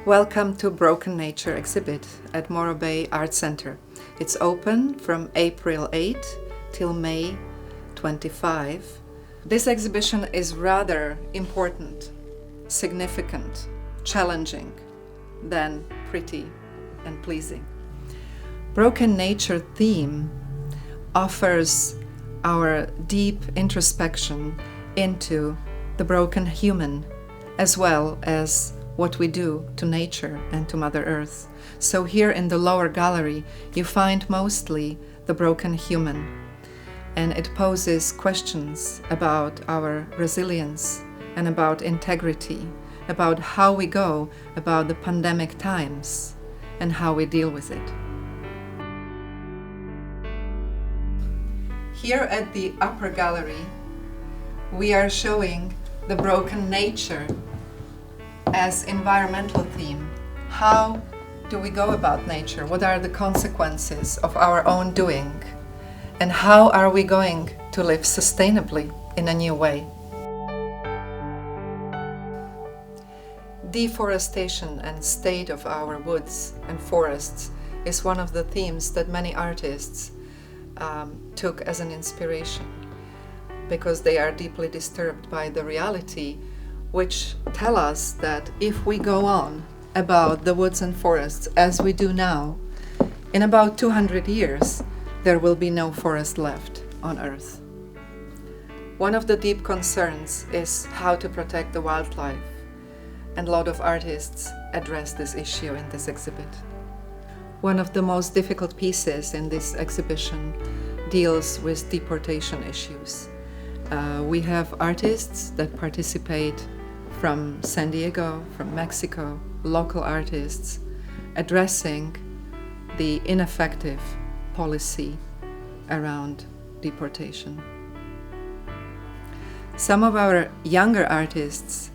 Welcome to Broken Nature exhibit at Morro Bay Art Center. It's open from April 8 till May 25. This exhibition is rather important, significant, challenging than pretty and pleasing. Broken Nature theme offers our deep introspection into the broken human, as well as what we do to nature and to Mother Earth. So here in the lower gallery, you find mostly the broken human, and it poses questions about our resilience and about integrity, about how we go about the pandemic times and how we deal with it. Here at the upper gallery, we are showing the broken nature as environmental theme. How do we go about nature? What are the consequences of our own doing? And how are we going to live sustainably in a new way? Deforestation and state of our woods and forests is one of the themes that many artists took as an inspiration, because they are deeply disturbed by the reality which tell us that if we go on about the woods and forests as we do now, in about 200 years, there will be no forest left on Earth. One of the deep concerns is how to protect the wildlife, and a lot of artists address this issue in this exhibit. One of the most difficult pieces in this exhibition deals with deportation issues. We have artists that participate from San Diego, from Mexico, local artists, addressing the ineffective policy around deportation. Some of our younger artists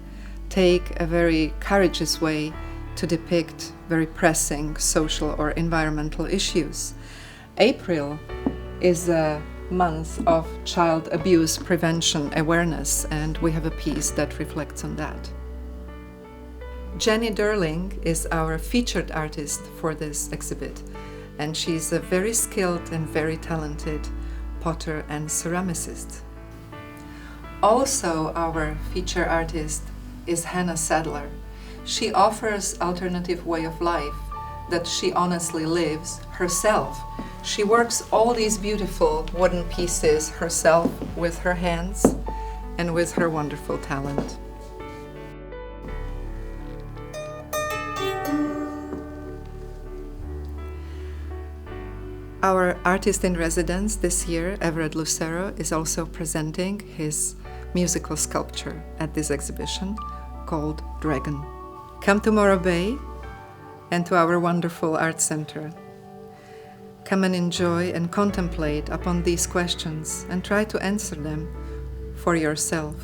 take a very courageous way to depict very pressing social or environmental issues. April is a month of child abuse prevention awareness, and we have a piece that reflects on that. Jenny Derling is our featured artist for this exhibit, and she's a very skilled and very talented potter and ceramicist. Also, our feature artist is Hannah Sadler. She offers alternative way of life that she honestly lives herself. She works all these beautiful wooden pieces herself with her hands and with her wonderful talent. Our artist in residence this year, Everett Lucero, is also presenting his musical sculpture at this exhibition called Dragon. Come to Morro Bay and to our wonderful art center. Come and enjoy and contemplate upon these questions and try to answer them for yourself.